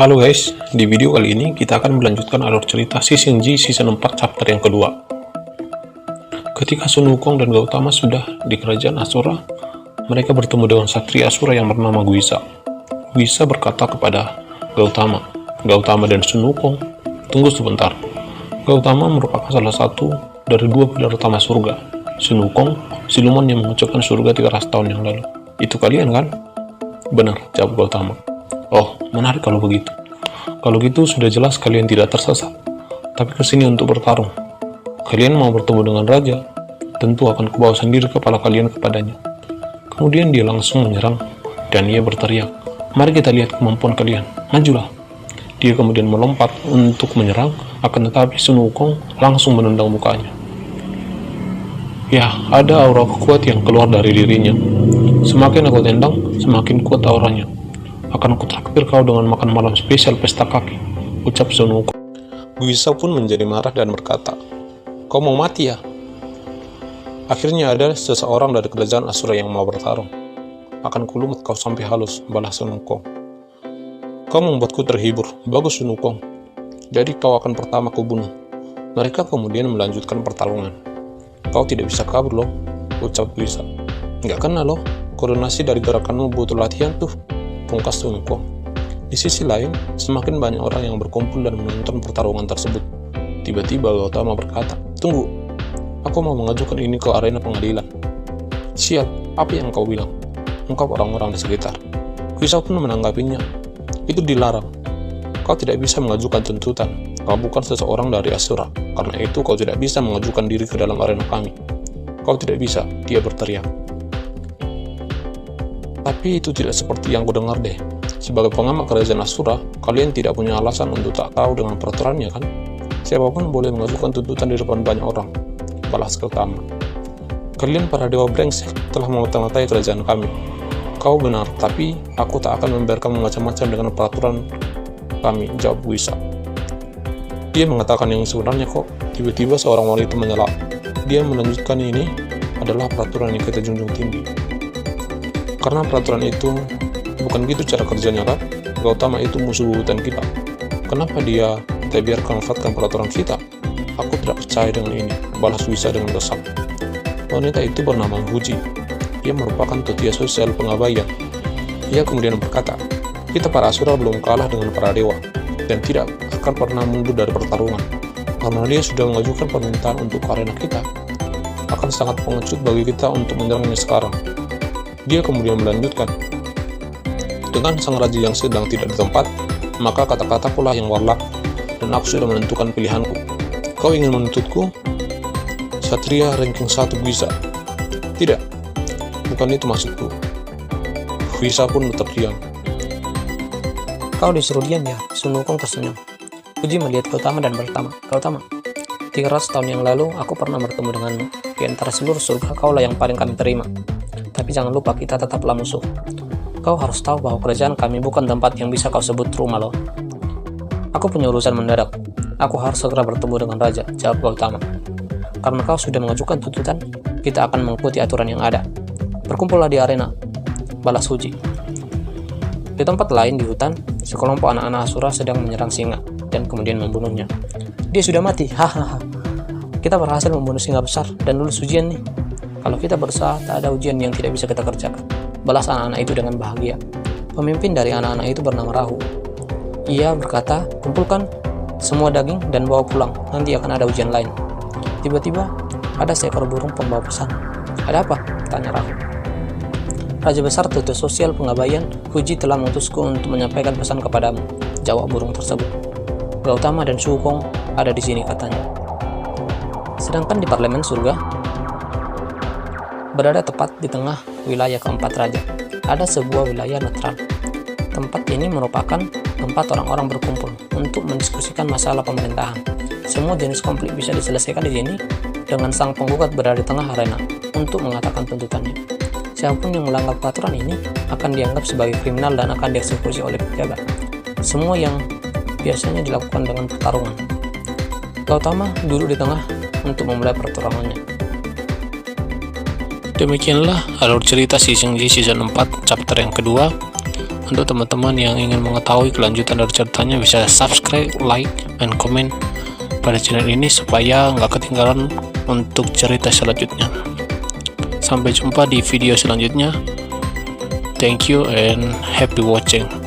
Halo guys, di video kali ini kita akan melanjutkan alur cerita Season G Season 4 chapter yang kedua. Ketika Sun Wukong dan Gautama sudah di kerajaan Asura, mereka bertemu dengan Satria Asura yang bernama Guisa. Guisa berkata kepada Gautama dan Sun Wukong, tunggu sebentar. Gautama merupakan salah satu dari dua pilar utama surga. Sun Wukong, siluman yang mengucapkan surga 300 tahun yang lalu. Itu kalian kan? Benar, jawab Gautama. Oh, menarik kalau begitu. Kalau gitu sudah jelas kalian tidak tersesat. Tapi kesini untuk bertarung. Kalian mau bertemu dengan raja, tentu akan kubawa sendiri kepala kalian kepadanya. Kemudian dia langsung menyerang, dan ia berteriak, mari kita lihat kemampuan kalian, majulah. Dia kemudian melompat untuk menyerang, akan tetapi Sun Wukong langsung menendang mukanya. Ya, ada aura kuat yang keluar dari dirinya. Semakin aku tendang, semakin kuat auranya. Akan kutraktir kau dengan makan malam spesial pesta kaki, ucap Sun Wukong. Guisa pun menjadi marah dan berkata, kau mau mati ya? Akhirnya ada seseorang dari kerajaan Asura yang mau bertarung. Akan kulumut kau sampai halus, balas Sun Wukong. Kau membuatku terhibur, bagus Sun Wukong. Jadi kau akan pertama kubunuh. Mereka kemudian melanjutkan pertarungan. Kau tidak bisa kabur loh, ucap Guisa. Nggak kena loh, koordinasi dari gerakanmu butuh latihan tuh, pungkas Sun Wukong. Di sisi lain, semakin banyak orang yang berkumpul dan menonton pertarungan tersebut. Tiba-tiba Gautama berkata, tunggu, aku mau mengajukan ini ke arena pengadilan. Sial, apa yang kau bilang? Ungkap orang-orang di sekitar. Guisa pun menanggapinya, itu dilarang. Kau tidak bisa mengajukan tuntutan. Kau bukan seseorang dari Asura. Karena itu kau tidak bisa mengajukan diri ke dalam arena kami. Kau tidak bisa, dia berteriak. Tapi itu tidak seperti yang kudengar deh. Sebagai pengamat kerajaan Asura, kalian tidak punya alasan untuk tak tahu dengan peraturannya kan? Siapapun boleh mengajukan tuntutan di depan banyak orang, balas Gautama. Kalian para dewa brengsek telah memata-matai kerajaan kami. Kau benar, tapi aku tak akan membiarkan macam-macam dengan peraturan kami, jawab Guisa. Dia mengatakan yang sebenarnya kok. Tiba-tiba seorang wanita menyela. Dia melanjutkan, ini adalah peraturan yang kita junjung tinggi. Karena peraturan itu bukan gitu cara kerjanya kan? Gautama itu musuh bebuyutan kita. Kenapa dia tak biarkan memanfaatkan peraturan kita? Aku tidak percaya dengan ini, balas Guisa dengan gesak. Wanita itu bernama Huji. Dia merupakan totia sosial pengabaian. Ia kemudian berkata, kita para Asura belum kalah dengan para dewa, dan tidak akan pernah mundur dari pertarungan. Karena dia sudah mengajukan permintaan untuk arena kita, akan sangat pengecut bagi kita untuk menyerangnya sekarang. Dia kemudian melanjutkan, dengan sang raja yang sedang tidak di tempat, maka kata-kataku lah yang warlak, dan aku sudah menentukan pilihanku. Kau ingin menuntutku? Satria ranking 1 Guisa. Tidak, bukan itu maksudku. Guisa pun tetap diam. Kau disuruh diam ya? Sun Wukong tersenyum. Puji melihat Gautama dan bertanya, Gautama, 300 tahun yang lalu aku pernah bertemu denganmu. Di antara seluruh surga kaulah yang paling kami terima. Tapi jangan lupa kita tetaplah musuh. Kau harus tahu bahwa kerajaan kami bukan tempat yang bisa kau sebut rumah loh. Aku punya urusan mendadak. Aku harus segera bertemu dengan raja, jawab Gautama. Karena kau sudah mengajukan tuntutan, kita akan mengikuti aturan yang ada. Berkumpullah di arena, balas Huji. Di tempat lain di hutan, sekelompok anak-anak Asura sedang menyerang singa dan kemudian membunuhnya. Dia sudah mati, hahaha. Kita berhasil membunuh singa besar dan lulus ujian nih. Kalau kita berusaha, tak ada ujian yang tidak bisa kita kerjakan. Balas anak-anak itu dengan bahagia. Pemimpin dari anak-anak itu bernama Rahu. Ia berkata, kumpulkan semua daging dan bawa pulang, nanti akan ada ujian lain. Tiba-tiba, ada seekor burung pembawa pesan. Ada apa? Tanya Rahu. Raja besar totia sosial pengabaian, Huji telah mengutusku untuk menyampaikan pesan kepadamu, jawab burung tersebut. Gautama dan Sun Wukong ada di sini, katanya. Sedangkan di parlemen surga, berada tepat di tengah wilayah keempat raja, ada sebuah wilayah netral. Tempat ini merupakan tempat orang-orang berkumpul untuk mendiskusikan masalah pemerintahan. Semua jenis konflik bisa diselesaikan di sini dengan sang penggugat berada di tengah arena untuk mengatakan tuntutannya. Siapapun yang melanggar peraturan ini akan dianggap sebagai kriminal dan akan dieksekusi oleh penjaga. Semua yang biasanya dilakukan dengan pertarungan. Gautama duduk di tengah untuk memulai pertarungannya. Demikianlah alur cerita Season G Season 4 chapter yang kedua. Untuk teman-teman yang ingin mengetahui kelanjutan dari ceritanya, bisa subscribe, like, and comment pada channel ini supaya nggak ketinggalan untuk cerita selanjutnya. Sampai jumpa di video selanjutnya. Thank you and happy watching.